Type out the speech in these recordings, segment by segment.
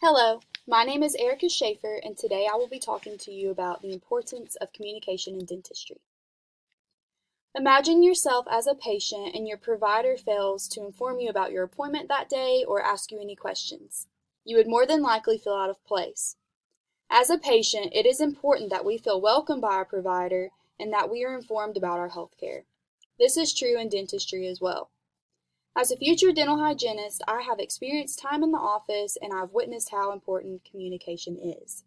Hello, my name is Erica Schaefer, and today I will be talking to you about the importance of communication in dentistry. Imagine yourself as a patient and your provider fails to inform you about your appointment that day or ask you any questions. You would more than likely feel out of place. As a patient, it is important that we feel welcomed by our provider and that we are informed about our health care. This is true in dentistry as well. As a future dental hygienist, I have experienced time in the office and I've witnessed how important communication is.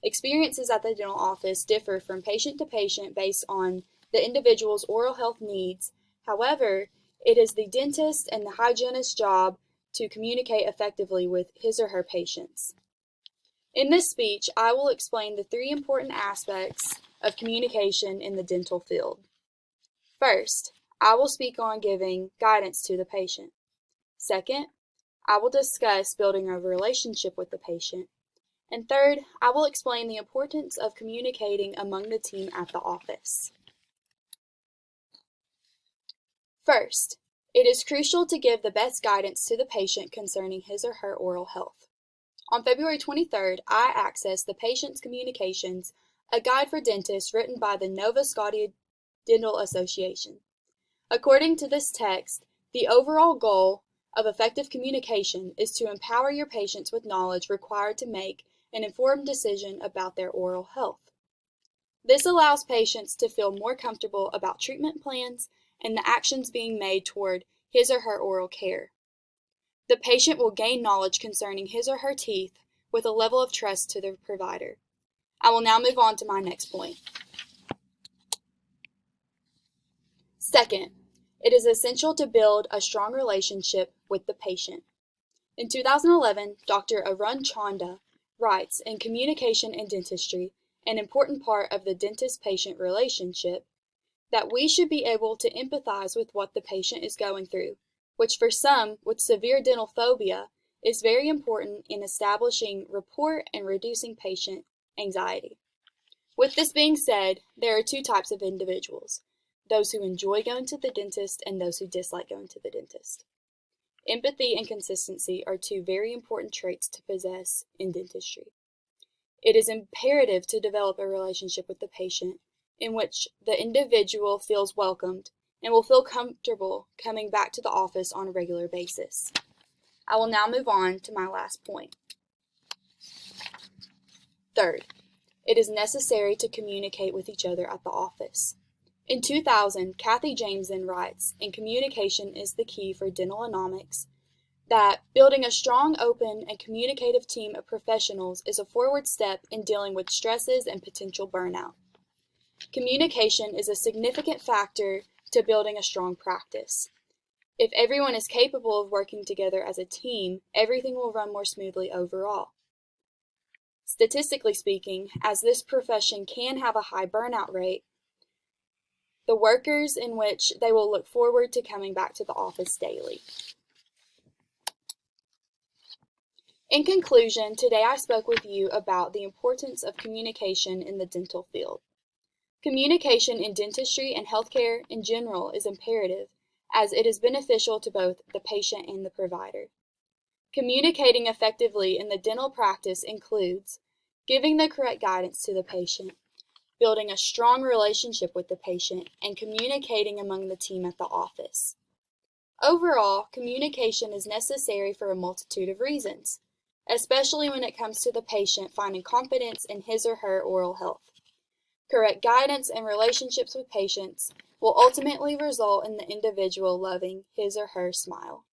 Experiences at the dental office differ from patient to patient based on the individual's oral health needs. However, it is the dentist and the hygienist's job to communicate effectively with his or her patients. In this speech, I will explain the three important aspects of communication in the dental field. First, I will speak on giving guidance to the patient. Second, I will discuss building a relationship with the patient. And third, I will explain the importance of communicating among the team at the office. First, it is crucial to give the best guidance to the patient concerning his or her oral health. On February 23rd, I accessed the Patient's Communications, a guide for dentists written by the Nova Scotia Dental Association. According to this text, the overall goal of effective communication is to empower your patients with knowledge required to make an informed decision about their oral health. This allows patients to feel more comfortable about treatment plans and the actions being made toward his or her oral care. The patient will gain knowledge concerning his or her teeth with a level of trust to the provider. I will now move on to my next point. Second, it is essential to build a strong relationship with the patient. In 2011, Dr. Arun Chanda writes in Communication in Dentistry, an important part of the dentist-patient relationship, that we should be able to empathize with what the patient is going through, which for some with severe dental phobia is very important in establishing rapport and reducing patient anxiety. With this being said, there are two types of individuals: those who enjoy going to the dentist and those who dislike going to the dentist. Empathy and consistency are two very important traits to possess in dentistry. It is imperative to develop a relationship with the patient in which the individual feels welcomed and will feel comfortable coming back to the office on a regular basis. I will now move on to my last point. Third, it is necessary to communicate with each other at the office. In 2000, Kathy Jameson writes in Communication is the Key for Dental Economics that building a strong, open, and communicative team of professionals is a forward step in dealing with stresses and potential burnout. Communication is a significant factor to building a strong practice. If everyone is capable of working together as a team, everything will run more smoothly overall. Statistically speaking, as this profession can have a high burnout rate, the workers in which they will look forward to coming back to the office daily. In conclusion, today I spoke with you about the importance of communication in the dental field. Communication in dentistry and healthcare in general is imperative, as it is beneficial to both the patient and the provider. Communicating effectively in the dental practice includes giving the correct guidance to the patient, building a strong relationship with the patient, and communicating among the team at the office. Overall, communication is necessary for a multitude of reasons, especially when it comes to the patient finding confidence in his or her oral health. Correct guidance and relationships with patients will ultimately result in the individual loving his or her smile.